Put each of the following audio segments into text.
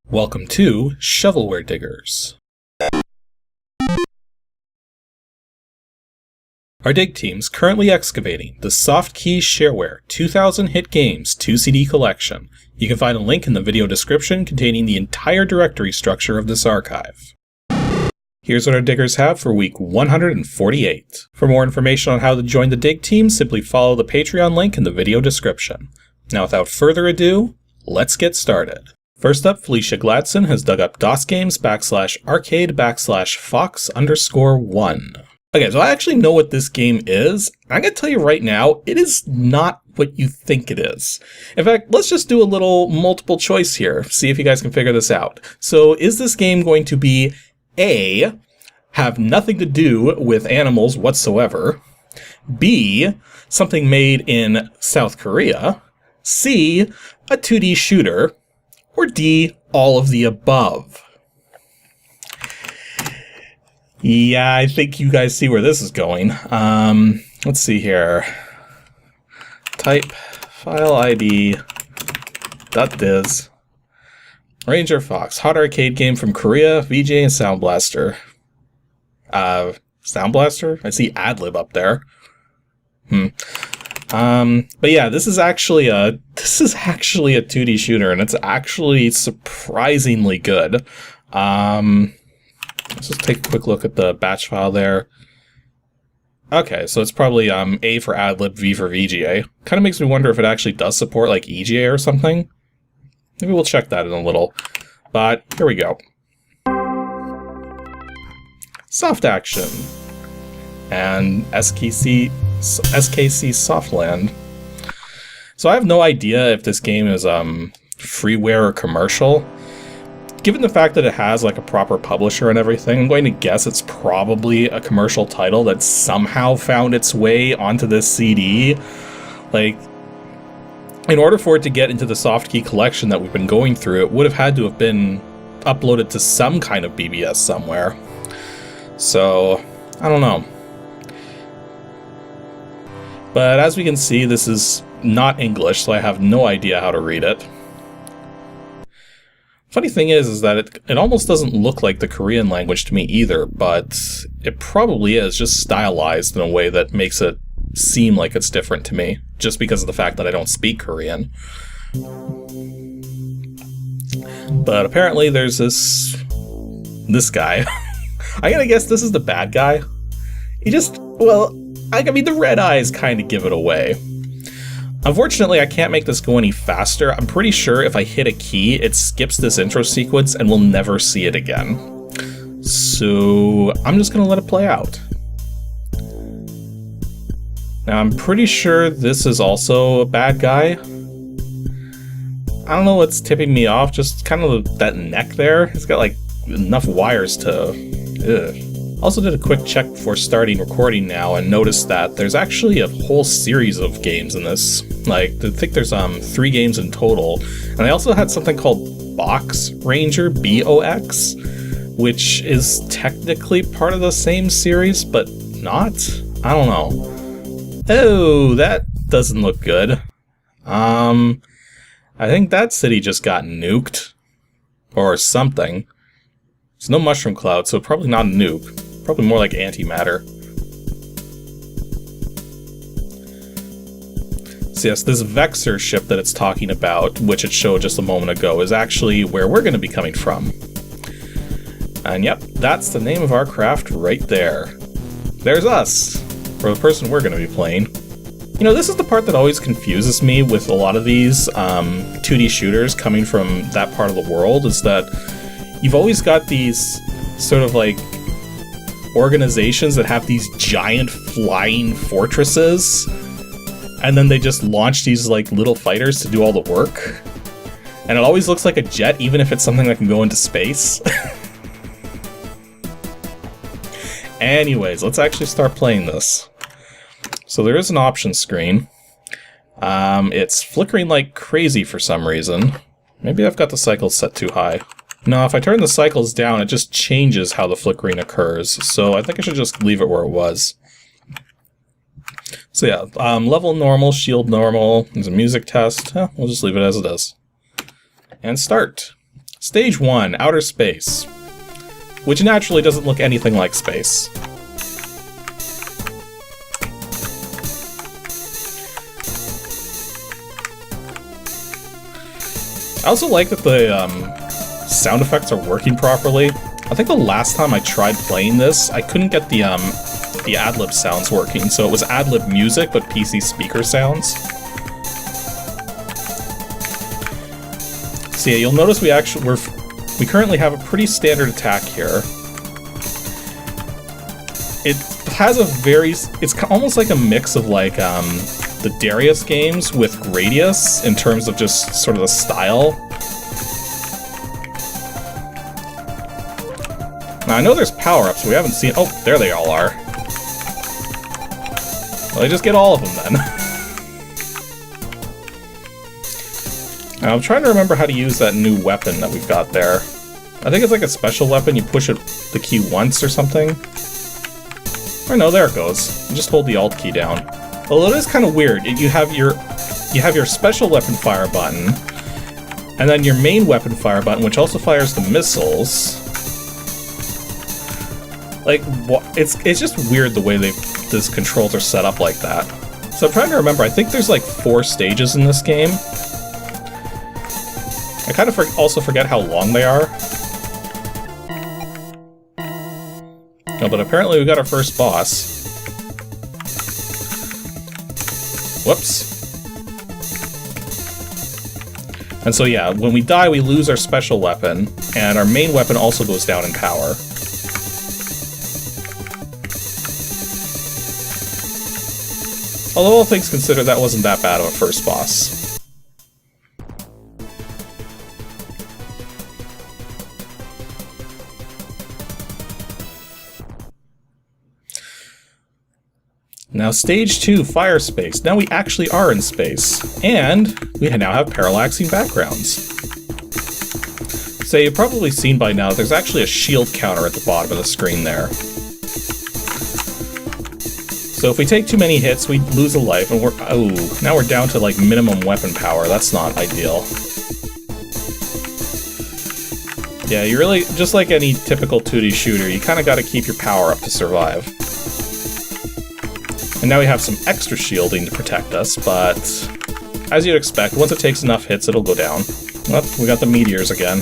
Welcome to Shovelware Diggers. Our dig team's currently excavating the Softkey Shareware 2000 Hit Games 2CD collection. You can find a link in the video description containing the entire directory structure of this archive. Here's what our diggers have for week 148. For more information on how to join the dig team, simply follow the Patreon link in the video description. Now without further ado, let's get started. First up, Felicia Gladson has dug up DOSGAMES /arcade/fox_1. Okay, so I actually know what this game is. I'm going to tell you right now, it is not what you think it is. In fact, let's just do a little multiple choice here, see if you guys can figure this out. So is this game going to be A, have nothing to do with animals whatsoever, B, something made in South Korea, C, a 2D shooter, or D, all of the above? Yeah, I think you guys see where this is going. Let's see here. Type file ID .diz Ranger Fox, hot arcade game from Korea, VJ and Sound Blaster. Sound Blaster? I see Adlib up there. But yeah, this is actually a 2D shooter, and it's actually surprisingly good. Let's just take a quick look at the batch file there. Okay, so it's probably A for Adlib, V for VGA. Kind of makes me wonder if it actually does support like EGA or something. Maybe we'll check that in a little. But here we go. Soft Action and SKC Softland. So I have no idea if this game is freeware or commercial. Given the fact that it has like a proper publisher and everything, I'm going to guess it's probably a commercial title that somehow found its way onto this CD. Like, in order for it to get into the Softkey collection that we've been going through, it would have had to have been uploaded to some kind of BBS somewhere. So, I don't know. But as we can see, this is not English, so I have no idea how to read it. Funny thing is that it almost doesn't look like the Korean language to me either, but it probably is, just stylized in a way that makes it seem like it's different to me, just because of the fact that I don't speak Korean. But apparently there's this guy. I gotta guess this is the bad guy. He just, well, I mean, the red eyes kind of give it away. Unfortunately, I can't make this go any faster. I'm pretty sure if I hit a key, it skips this intro sequence and we'll never see it again. So I'm just gonna let it play out. Now, I'm pretty sure this is also a bad guy. I don't know what's tipping me off, just kind of that neck there. It's got like enough wires to... Ugh. Also did a quick check before starting recording now and noticed that there's actually a whole series of games in this. Like, I think there's 3 games in total. And I also had something called Box Ranger, BOX, which is technically part of the same series, but not? I don't know. Oh, that doesn't look good. I think that city just got nuked. Or something. There's no mushroom cloud, so probably not a nuke. Probably more like antimatter. So yes, this Vexor ship that it's talking about, which it showed just a moment ago, is actually where we're going to be coming from. And yep, that's the name of our craft right there. There's us, for the person we're going to be playing. You know, this is the part that always confuses me with a lot of these 2D shooters coming from that part of the world, is that you've always got these sort of like organizations that have these giant flying fortresses, and then they just launch these like little fighters to do all the work. And it always looks like a jet, even if it's something that can go into space. Anyways, let's actually start playing this. So there is an options screen. It's flickering like crazy for some reason. Maybe I've got the cycles set too high. No, if I turn the cycles down, it just changes how the flickering occurs, so I think I should just leave it where it was. So yeah, level normal, shield normal, there's a music test. We'll just leave it as it is. And start. Stage 1, Outer Space, which naturally doesn't look anything like space. I also like that the sound effects are working properly. I think the last time I tried playing this, I couldn't get the ad-lib sounds working, so it was ad-lib music, but PC speaker sounds. So yeah, you'll notice we currently have a pretty standard attack here. It has it's almost like a mix of like the Darius games with Gradius in terms of just sort of the style. Now I know there's power-ups, we haven't seen. Oh, there they all are. Well, I just get all of them then. Now, I'm trying to remember how to use that new weapon that we've got there. I think it's like a special weapon, you push the key once or something. Or no, there it goes. You just hold the Alt key down. Although it is kind of weird. You have your special weapon fire button, and then your main weapon fire button, which also fires the missiles. Like, it's just weird the way these controls are set up like that. So I'm trying to remember, I think there's like 4 stages in this game. I kind of also forget how long they are. No, but apparently we got our first boss. Whoops. And so yeah, when we die we lose our special weapon, and our main weapon also goes down in power. Although all things considered, that wasn't that bad of a first boss. Now stage 2, Fire Space. Now we actually are in space, and we now have parallaxing backgrounds. So you've probably seen by now, there's actually a shield counter at the bottom of the screen there. So if we take too many hits, we lose a life, and now we're down to like minimum weapon power. That's not ideal. Yeah, you really, just like any typical 2D shooter, you kind of got to keep your power up to survive. And now we have some extra shielding to protect us, but as you'd expect, once it takes enough hits, it'll go down. Oh, we got the meteors again.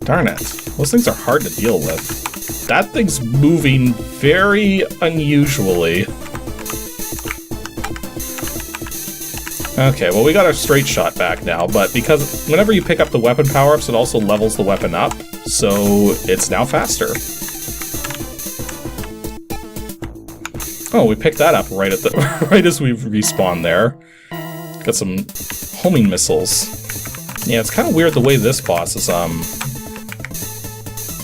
Darn it. Those things are hard to deal with. That thing's moving very unusually. Okay, well we got our straight shot back now, but because whenever you pick up the weapon power-ups, it also levels the weapon up, so it's now faster. Oh, we picked that up right at the right as we respawned there. Got some homing missiles. Yeah, it's kind of weird the way this boss is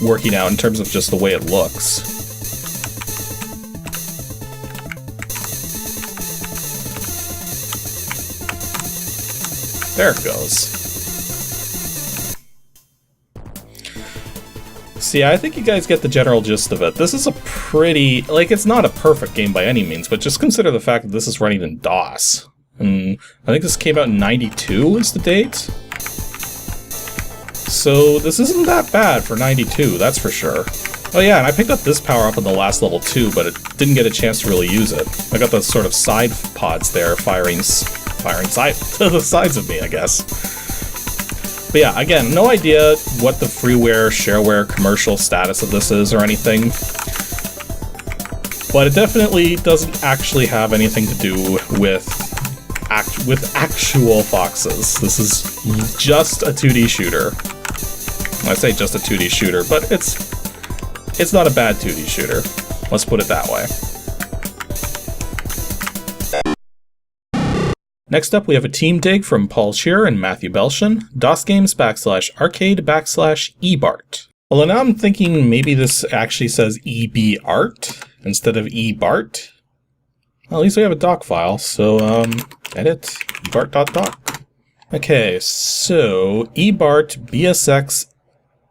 working out in terms of just the way it looks. There it goes. See, I think you guys get the general gist of it. This is a pretty... like, it's not a perfect game by any means, but just consider the fact that this is running in DOS. And I think this came out in '92 is the date. So this isn't that bad for '92, that's for sure. Oh yeah, and I picked up this power-up in the last level too, but it didn't get a chance to really use it. I got those sort of side pods there firing side to the sides of me, I guess. But yeah, again, no idea what the freeware, shareware, commercial status of this is or anything. But it definitely doesn't actually have anything to do with actual foxes. This is just a 2D shooter. I say just a 2D shooter, but it's not a bad 2D shooter. Let's put it that way. Next up, we have a team dig from Paul Shearer and Matthew Belshon, DOSGAMES /arcade/EBART. Although now I'm thinking maybe this actually says EBART instead of EBART. Well, at least we have a doc file, so edit ebart.doc. Okay, so EBART BSX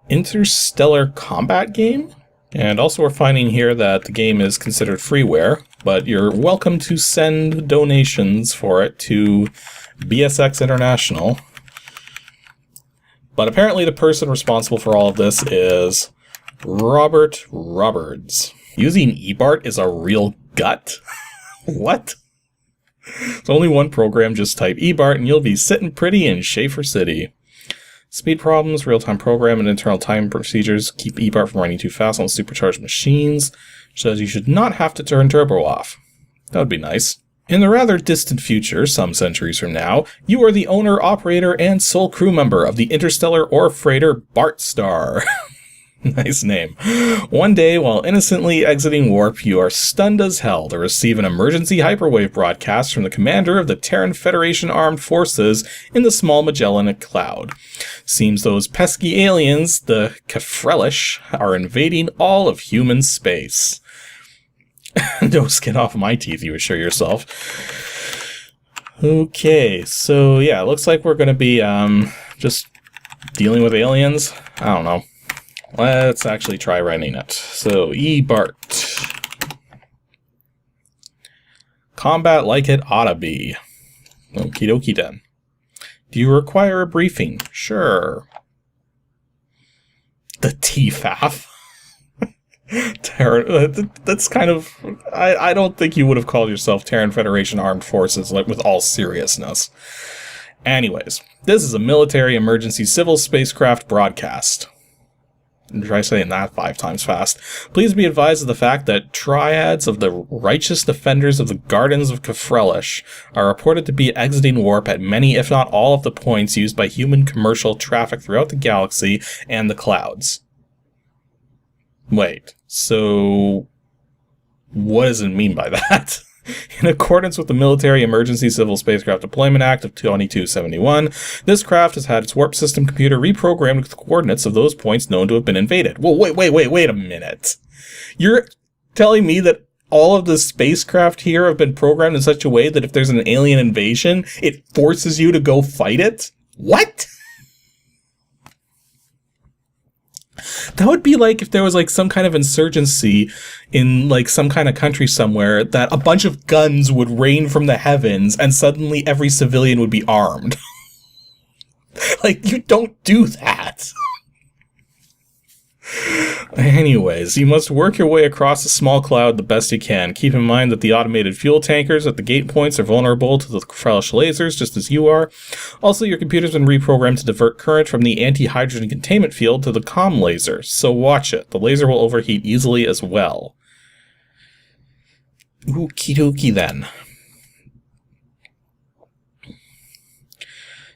Interstellar Combat game? And also we're finding here that the game is considered freeware, but you're welcome to send donations for it to BSX International. But apparently the person responsible for all of this is Robert Roberts. Using EBART is a real gut? What? There's only one program, just type EBART and you'll be sitting pretty in Schaefer City. Speed problems, real-time program, and internal time procedures keep EBART from running too fast on supercharged machines, so you should not have to turn turbo off. That would be nice. In the rather distant future, some centuries from now, you are the owner, operator, and sole crew member of the interstellar ore freighter BART Star. Nice name. One day, while innocently exiting warp, you are stunned as hell to receive an emergency hyperwave broadcast from the commander of the Terran Federation Armed Forces in the Small Magellanic Cloud. Seems those pesky aliens, the Kefrelish, are invading all of human space. No skin off my teeth, you assure yourself. Okay, so yeah, it looks like we're going to be just dealing with aliens. I don't know. Let's actually try running it. So, EBART. Combat like it oughta be. Okie dokie then. Do you require a briefing? Sure. The TFAF. That's kind of... I don't think you would have called yourself Terran Federation Armed Forces, like, with all seriousness. Anyways, this is a military emergency civil spacecraft broadcast. Try saying that 5 times fast. Please be advised of the fact that triads of the righteous defenders of the Gardens of Kefrelish are reported to be exiting warp at many, if not all, of the points used by human commercial traffic throughout the galaxy and the clouds. Wait, so what does it mean by that? In accordance with the Military Emergency Civil Spacecraft Deployment Act of 2271, this craft has had its warp system computer reprogrammed with the coordinates of those points known to have been invaded. Well, wait a minute. You're telling me that all of the spacecraft here have been programmed in such a way that if there's an alien invasion, it forces you to go fight it? What? That would be like if there was like some kind of insurgency in like some kind of country somewhere that a bunch of guns would rain from the heavens and suddenly every civilian would be armed. Like, you don't do that. Anyways, you must work your way across the small cloud the best you can. Keep in mind that the automated fuel tankers at the gate points are vulnerable to the Kefrelish lasers, just as you are. Also, your computer's been reprogrammed to divert current from the anti-hydrogen containment field to the comm laser, so watch it. The laser will overheat easily as well. Okie dokie then.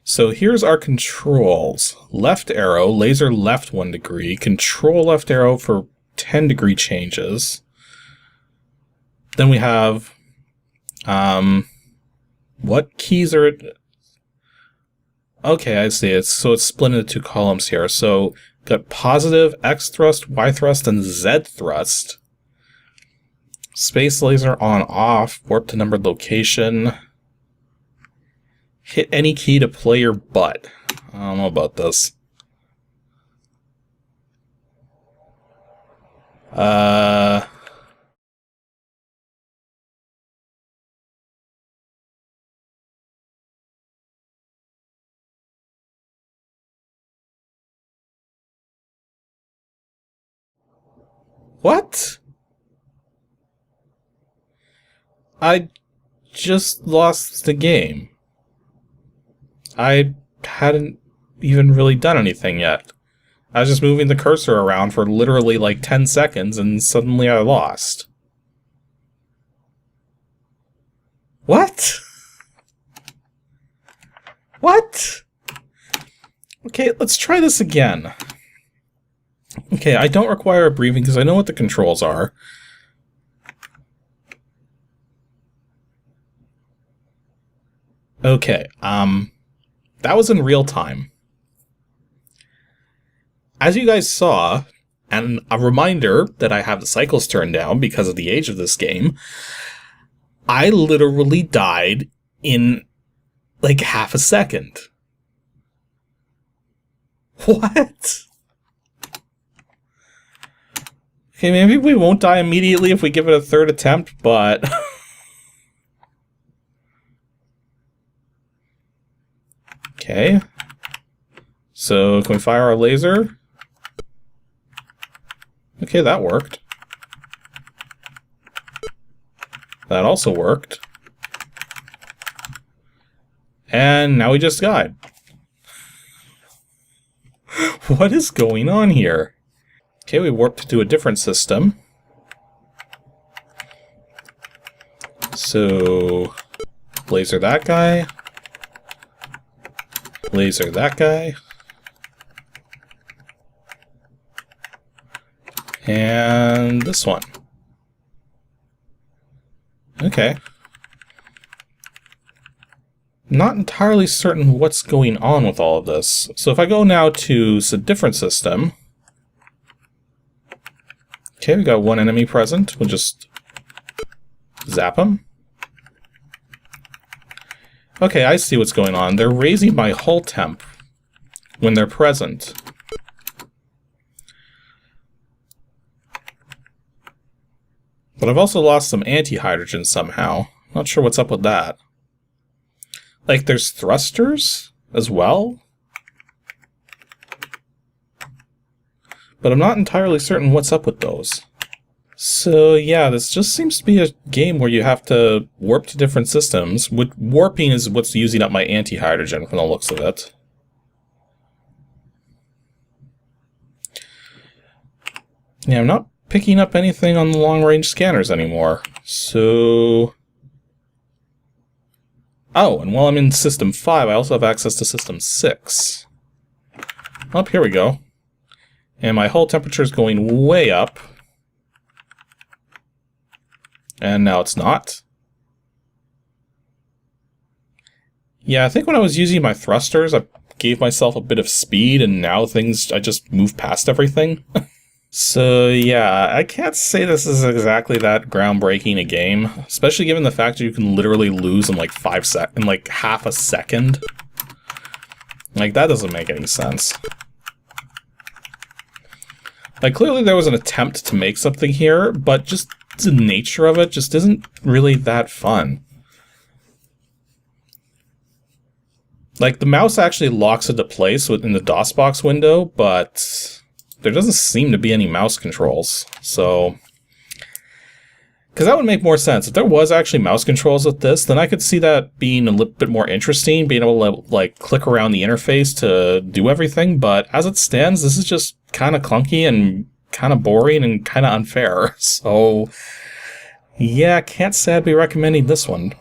So here's our controls. Left arrow, laser left 1 degree, control left arrow for 10 degree changes. Then we have, what keys are it? Okay, I see. It's split into 2 columns here. So got positive X thrust, Y thrust, and Z thrust. Space laser on off, warp to numbered location. Hit any key to play your butt. I don't know about this. What? I just lost the game. I hadn't even really done anything yet. I was just moving the cursor around for literally like 10 seconds and suddenly I lost. What? What? Okay, let's try this again. Okay, I don't require a briefing because I know what the controls are. Okay, that was in real time. As you guys saw, and a reminder that I have the cycles turned down because of the age of this game, I literally died in like half a second. What? Okay, maybe we won't die immediately if we give it a 3rd attempt, but... Okay. So can we fire our laser? Okay, that worked. That also worked. And now we just died. What is going on here? Okay, we warped to a different system. So, laser that guy. Laser that guy. And this one. Okay. Not entirely certain what's going on with all of this. So if I go now to a different system... Okay, we got one enemy present. We'll just zap him. Okay, I see what's going on. They're raising my hull temp when they're present. But I've also lost some anti-hydrogen somehow. Not sure what's up with that. Like, there's thrusters as well? But I'm not entirely certain what's up with those. So yeah, this just seems to be a game where you have to warp to different systems. Warping is what's using up my anti-hydrogen from the looks of it. Yeah, I'm not picking up anything on the long-range scanners anymore. So... Oh, and while I'm in System 5, I also have access to System 6. Oh, here we go. And my hull temperature is going way up. And now it's not. Yeah, I think when I was using my thrusters, I gave myself a bit of speed, and now I just move past everything. So yeah, I can't say this is exactly that groundbreaking a game, especially given the fact that you can literally lose in like half a second. Like, that doesn't make any sense. Like, clearly there was an attempt to make something here, but just the nature of it just isn't really that fun. Like, the mouse actually locks into place within the DOSBox window, but there doesn't seem to be any mouse controls, so... Because that would make more sense. If there was actually mouse controls with this, then I could see that being a little bit more interesting, being able to, like, click around the interface to do everything, but as it stands, this is just kind of clunky and kind of boring and kind of unfair. So, yeah, can't say I'd be recommending this one.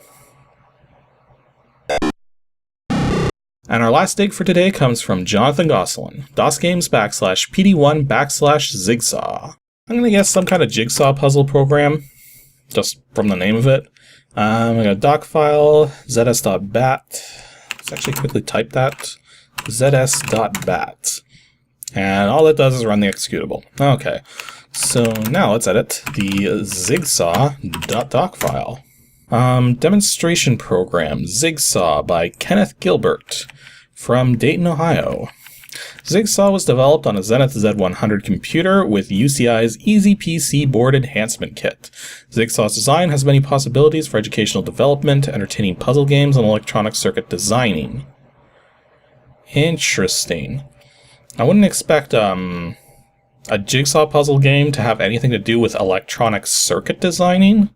And our last dig for today comes from Jonathan Gosselin, DOSGAMES /PD1 /ZIGSAW. I'm gonna guess some kind of jigsaw puzzle program, just from the name of it. I got a doc file, zs.bat. Let's actually quickly type that. zs.bat. And all it does is run the executable. Okay, so now let's edit the zigsaw.doc file. Demonstration program, ZIGSAW by Kenneth Gilbert from Dayton, Ohio. ZIGSAW was developed on a Zenith Z100 computer with UCI's EasyPC board enhancement kit. ZIGSAW's design has many possibilities for educational development, entertaining puzzle games, and electronic circuit designing. Interesting. I wouldn't expect a jigsaw puzzle game to have anything to do with electronic circuit designing.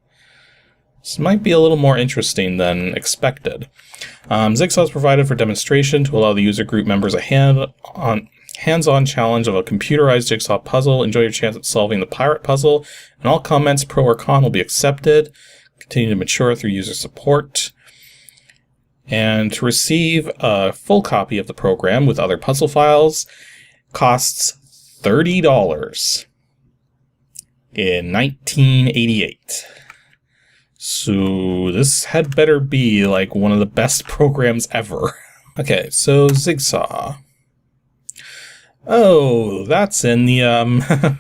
This might be a little more interesting than expected. ZIGSAW is provided for demonstration to allow the user group members a hands-on challenge of a computerized jigsaw puzzle. Enjoy your chance at solving the pirate puzzle, and all comments, pro or con, will be accepted. Continue to mature through user support. And to receive a full copy of the program with other puzzle files costs $30 in 1988. So this had better be like one of the best programs ever. Okay, so ZIGSAW. Oh, that's in the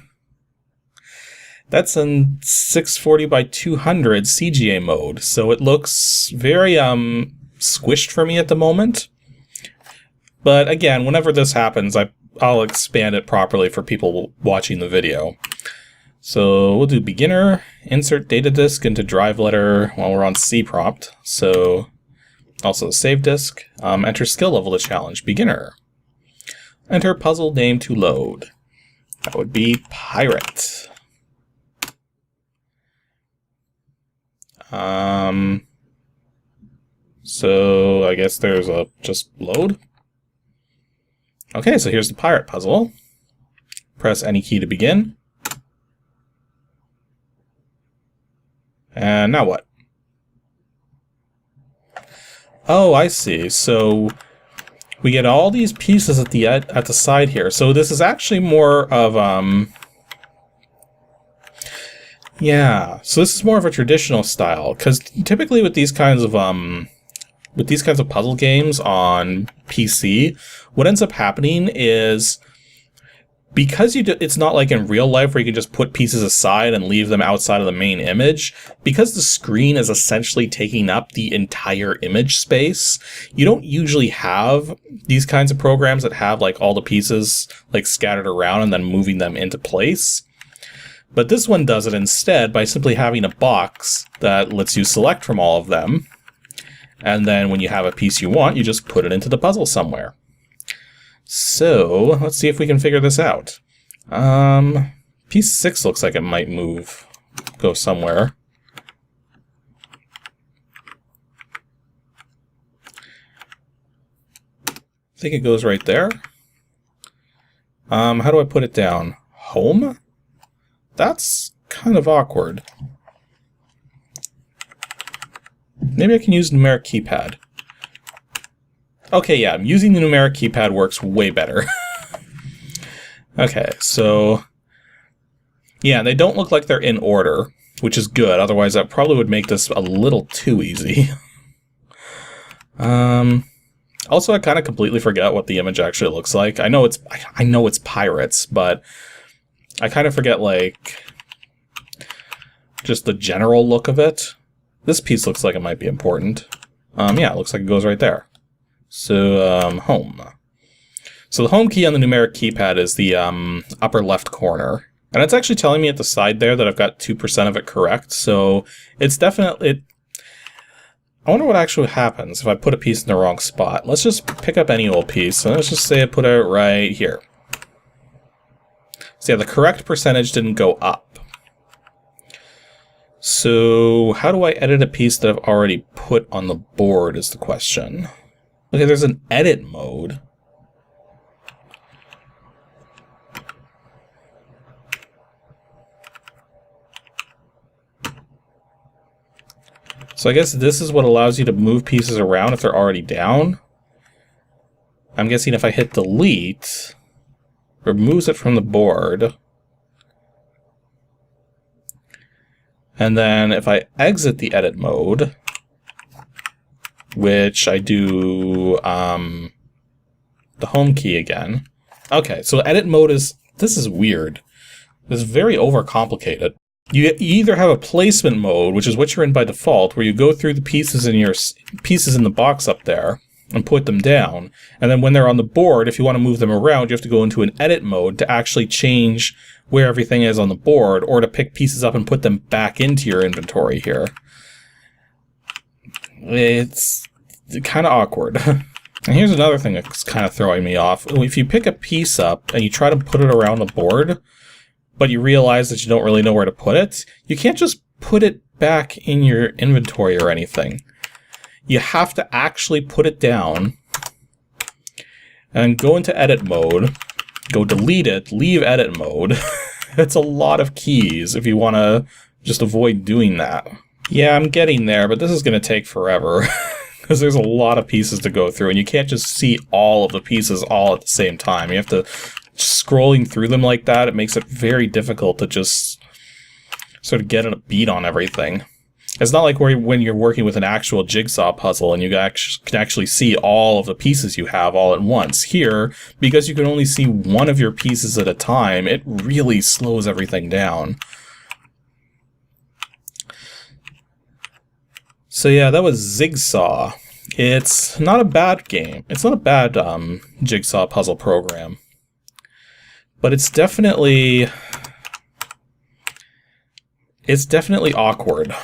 that's in 640 by 200 CGA mode. So it looks very squished for me at the moment. But again, whenever this happens, I'll expand it properly for people watching the video. So we'll do beginner, insert data disk into drive letter while we're on C prompt. So also save disk, enter skill level to challenge, beginner. Enter puzzle name to load. That would be pirate. So I guess there's a just load. Okay, so here's the pirate puzzle. Press any key to begin. And now what? Oh, I see. So we get all these pieces at the side here. So this is actually more of yeah. So this is more of a traditional style, because typically with these kinds of puzzle games on PC, what ends up happening is, because it's not like in real life where you can just put pieces aside and leave them outside of the main image, because the screen is essentially taking up the entire image space, you don't usually have these kinds of programs that have like all the pieces like scattered around and then moving them into place. But this one does it instead by simply having a box that lets you select from all of them. And then when you have a piece you want, you just put it into the puzzle somewhere. So, let's see if we can figure this out. Piece 6 looks like it might go somewhere. I think it goes right there. How do I put it down? Home? That's kind of awkward. Maybe I can use numeric keypad. Okay, yeah, using the numeric keypad works way better. Okay, so yeah, they don't look like they're in order, which is good. Otherwise, that probably would make this a little too easy. Also, I kind of completely forget what the image actually looks like. I know it's pirates, but I kind of forget like just the general look of it. This piece looks like it might be important. Yeah, it looks like it goes right there. So, home. So the home key on the numeric keypad is the upper left corner. And it's actually telling me at the side there that I've got 2% of it correct. So it's definitely... I wonder what actually happens if I put a piece in the wrong spot. Let's just pick up any old piece. So let's just say I put it right here. So yeah, the correct percentage didn't go up. So how do I edit a piece that I've already put on the board is the question. Okay, there's an edit mode. So I guess this is what allows you to move pieces around if they're already down. I'm guessing if I hit delete, removes it from the board. And then if I exit the edit mode, which I do the home key again. Okay, so edit mode this is weird. This is very overcomplicated. You either have a placement mode, which is what you're in by default, where you go through the pieces in the box up there and put them down. And then when they're on the board, if you want to move them around, you have to go into an edit mode to actually change where everything is on the board, or to pick pieces up and put them back into your inventory here. It's kind of awkward. And here's another thing that's kind of throwing me off. If you pick a piece up and you try to put it around the board, but you realize that you don't really know where to put it, you can't just put it back in your inventory or anything. You have to actually put it down and go into edit mode, go delete it, leave edit mode. It's a lot of keys if you want to just avoid doing that. Yeah, I'm getting there, but this is going to take forever because there's a lot of pieces to go through, and you can't just see all of the pieces all at the same time. You have to, scrolling through them like that, it makes it very difficult to just sort of get a beat on everything. It's not like when you're working with an actual jigsaw puzzle and you can actually see all of the pieces you have all at once. Here, because you can only see one of your pieces at a time, it really slows everything down. So yeah, that was ZIGSAW. It's not a bad game. It's not a bad jigsaw puzzle program. But it's definitely awkward.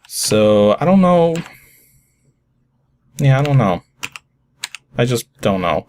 So, I don't know. Yeah, I don't know. I just don't know.